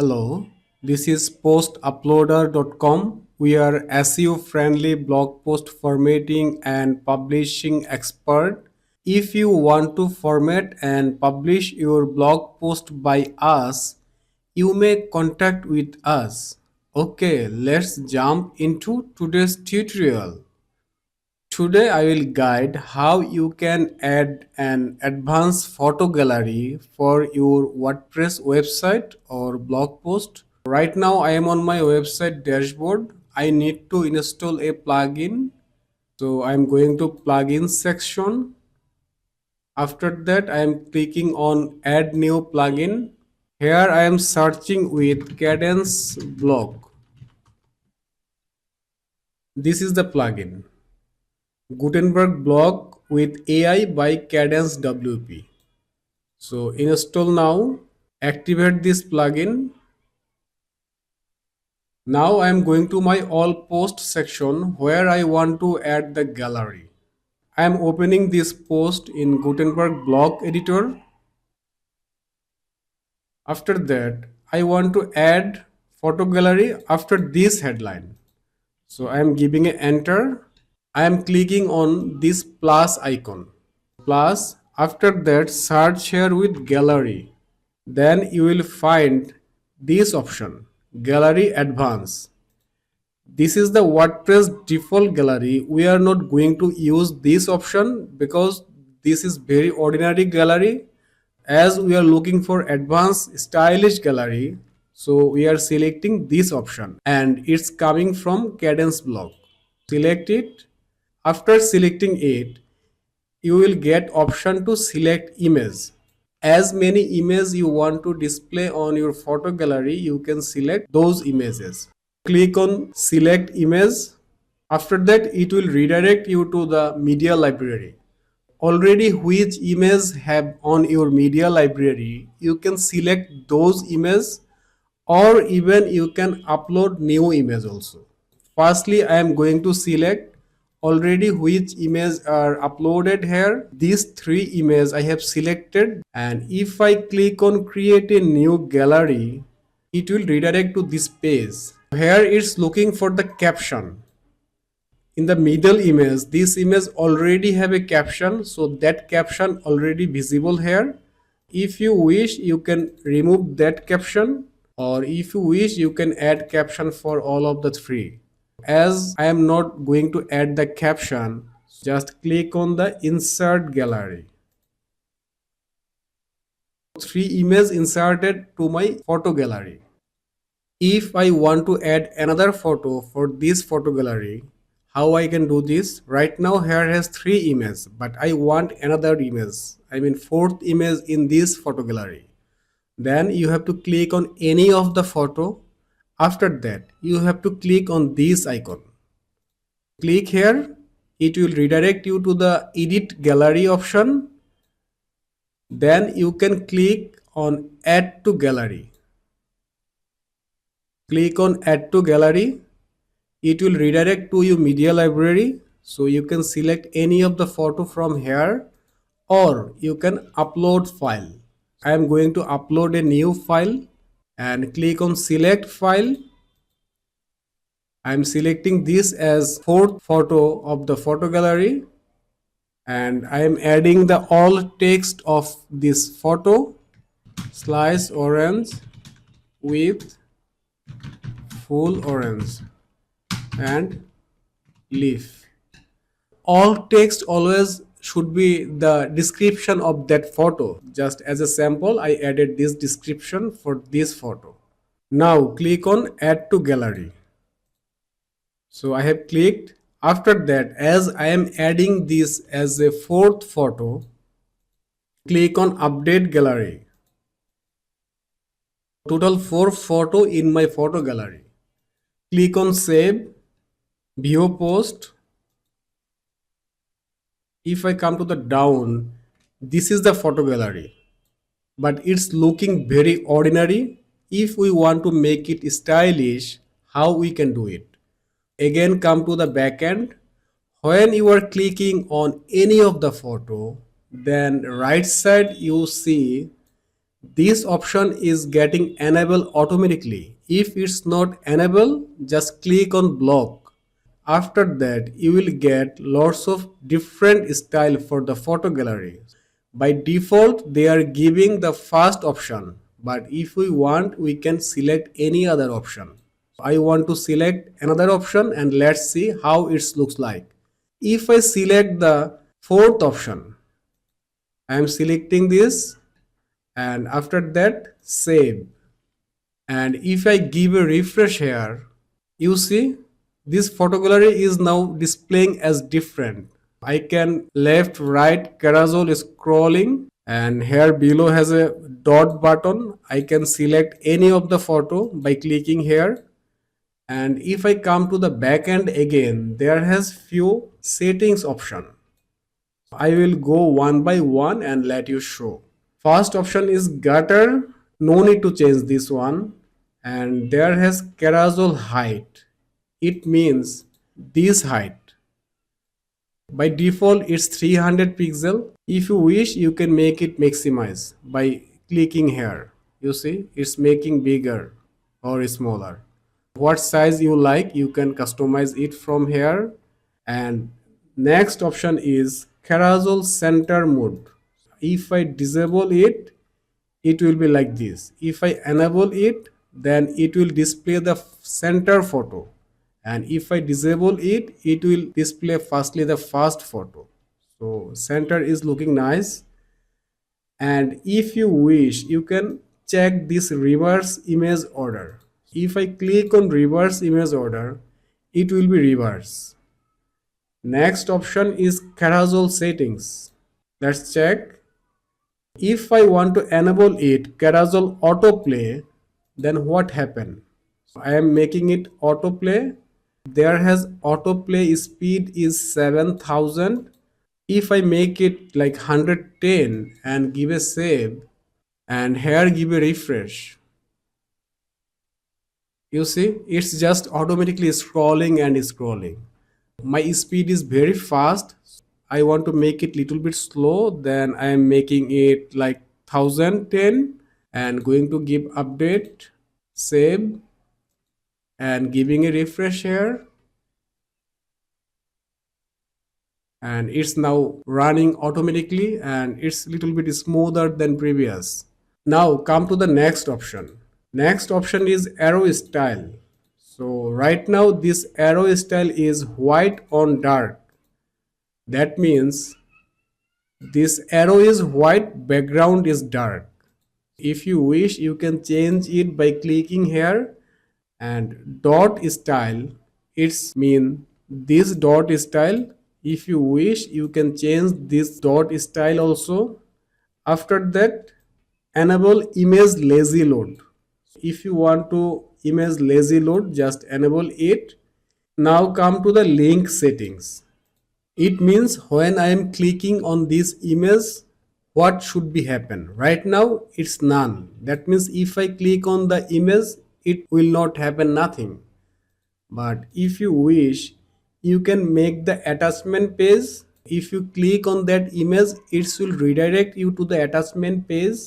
Hello, this is postuploader.com. We are SEO-friendly blog post formatting and publishing expert. If you want to format and publish your blog post by us, you may contact with us. Okay, let's jump into today's tutorial. Today I will guide how you can add an advanced photo gallery for your WordPress website or blog post. Right now I am on my website dashboard. I need to install a plugin. So I am going to plugin section. After that I am clicking on add new plugin. Here I am searching with Kadence Block. This is the plugin. Gutenberg block with AI by Kadence WP. So install now, activate this plugin. Now I am going to my all post section where I want to add the gallery. I am opening this post in Gutenberg block editor. After that, I want to add photo gallery after this headline. So I am giving an enter. I am clicking on this plus icon. Plus, after that, search here with gallery. Then you will find this option, gallery advance. This is the WordPress default gallery. We are not going to use this option because this is very ordinary gallery. As we are looking for advanced stylish gallery, so we are selecting this option and it's coming from Kadence Block. Select it. After selecting it, you will get option to select image. As many images you want to display on your photo gallery, you can select those images. Click on select image. After that, it will redirect you to the media library. Already which image have on your media library, you can select those images or even you can upload new image also. Firstly, I am going to select already which images are uploaded here. These three images I have selected, and if I click on create a new gallery, it will redirect to this page. Here it's looking for the caption. In the middle image, this image already have a caption, so that caption already visible here. If you wish, you can remove that caption, or if you wish, you can add caption for all of the three. As I am not going to add the caption, just click on the insert gallery. Three images inserted to my photo gallery. If I want to add another photo for this photo gallery, how I can do this? Right now here has three images, but I want another image. I mean fourth image in this photo gallery. Then you have to click on any of the photo. After that, you have to click on this icon. Click here. It will redirect you to the edit gallery option. Then you can click on add to gallery. Click on add to gallery. It will redirect to your media library. So you can select any of the photo from here or you can upload file. I am going to upload a new file and click on select file. I am selecting this as fourth photo of the photo gallery and I am adding the all text of this photo, slice orange with full orange and leaf. All text always should be the description of that photo. Just as a sample, I added this description for this photo. Now click on add to gallery. So I have clicked. After that, as I am adding this as a fourth photo, click on update gallery. Total 4 photo in my photo gallery. Click on save, view post. If I come to the down, this is the photo gallery, but it's looking very ordinary. If we want to make it stylish, how we can do it? Again, come to the backend. When you are clicking on any of the photo, then right side you see This option is getting enabled automatically. If it's not enabled, just click on block. After that, you will get lots of different style for the photo gallery. By default, they are giving the first option, but if we want, we can select any other option. I want to select another option and let's see how it looks like. If I select the fourth option, I am selecting this and after that save. And if I give a refresh here, you see this photo gallery is now displaying as different. I can left right carousel scrolling and here below has a dot button. I can select any of the photo by clicking here. And if I come to the back end again, there has few settings option. I will go one by one and let you show. First option is gutter. No need to change this one. And there has carousel height. It means this height. By default, it's 300 pixel. If you wish, you can make it maximize by clicking here. You see, it's making bigger or smaller. What size you like, you can customize it from here. And next option is carousel center mode. If I disable it, it will be like this. If I enable it, then it will display the center photo. And if I disable it, it will display firstly the first photo. So center is looking nice. And if you wish, you can check this reverse image order. If I click on reverse image order, it will be reverse. Next option is carousel settings. Let's check. If I want to enable it carousel autoplay, then what happen? I am making it autoplay. There has autoplay speed is 7000. If I make it like 110 and give a save and here give a refresh, you see it's just automatically scrolling and scrolling. My speed is very fast. I want to make it little bit slow, then I am making it like 1010 and going to give update, save and giving a refresh here. And it's now running automatically and it's little bit smoother than previous. Now come to the next option. Next option is arrow style. So right now this arrow style is white on dark. That means this arrow is white, background is dark. If you wish, you can change it by clicking here. And dot style, it's mean this dot style. If you wish, you can change this dot style also. After that, enable image lazy load. If you want to image lazy load, just enable it. Now come to the link settings. It means when I am clicking on this image, what should be happen? Right now it's none. That means if I click on the image, it will not happen nothing. But if you wish, you can make the attachment page. If you click on that image, it will redirect you to the attachment page.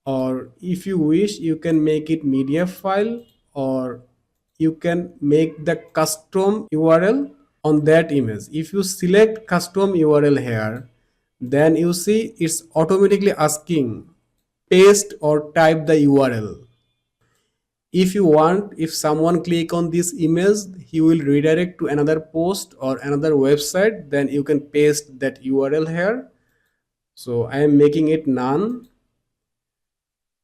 Or if you wish, you can make it media file, or you can make the custom URL on that image. If you select custom URL here, then you see it's automatically asking paste or type the URL. If you want, if someone click on this image, he will redirect to another post or another website, then you can paste that URL here. So I am making it none.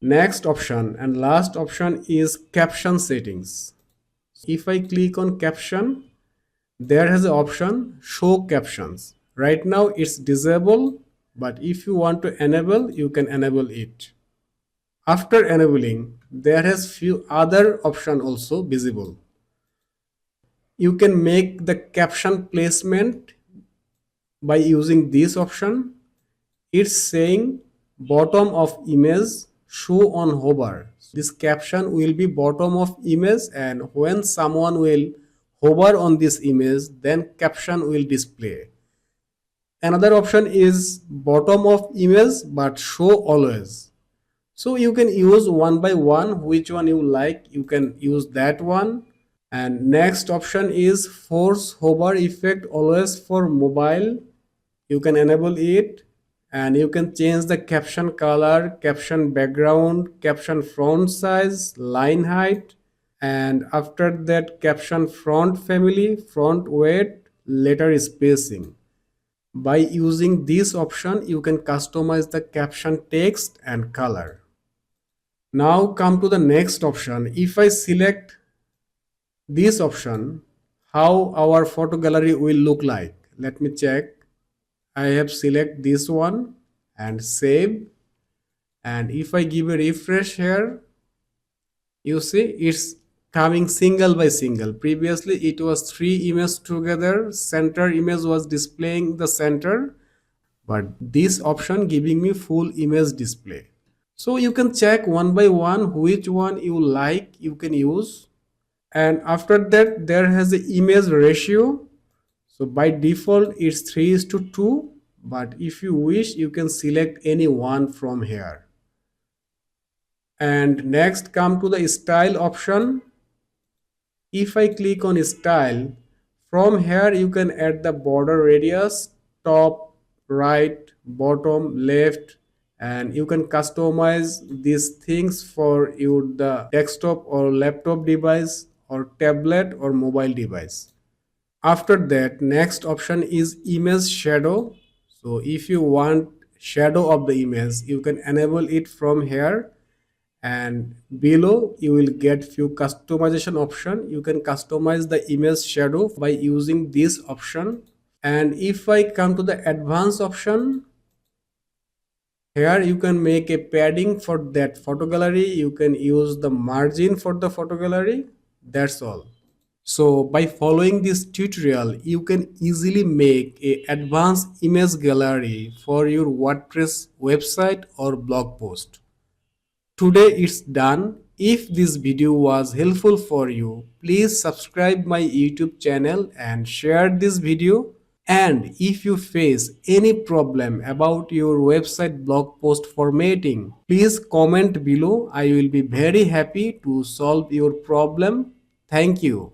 Next option and last option is caption settings. If I click on caption, there has an option show captions. Right now it's disabled, but if you want to enable, you can enable it. After enabling, there has few other options also visible. You can make the caption placement by using this option. It's saying bottom of image show on hover. This caption will be bottom of image, and when someone will hover on this image, then caption will display. Another option is bottom of image but show always. So you can use one by one, which one you like, you can use that one. And next option is force hover effect always for mobile. You can enable it, and you can change the caption color, caption background, caption font size, line height, and after that caption font family, font weight, letter spacing. By using this option, you can customize the caption text and color. Now come to the next option. If I select this option, how our photo gallery will look like? Let me check. I have select this one and save. And if I give a refresh here, you see it's coming single by single. Previously it was three images together, center image was displaying the center, but this option giving me full image display. So you can check one by one which one you like, you can use. And after that there has the image ratio. So by default it's 3:2, but if you wish you can select any one from here. And next come to the style option. If I click on style, from here you can add the border radius, top, right, bottom, left, and you can customize these things for your the desktop or laptop device or tablet or mobile device. After that, next option is image shadow. So if you want shadow of the image, you can enable it from here, and below you will get few customization option. You can customize the image shadow by using this option. And if I come to the advanced option, here you can make a padding for that photo gallery. You can use the margin for the photo gallery. That's all. So by following this tutorial, you can easily make a advanced image gallery for your WordPress website or blog post. Today it's done. If this video was helpful for you, please subscribe my YouTube channel and share this video. And if you face any problem about your website blog post formatting, please comment below. I will be very happy to solve your problem. Thank you.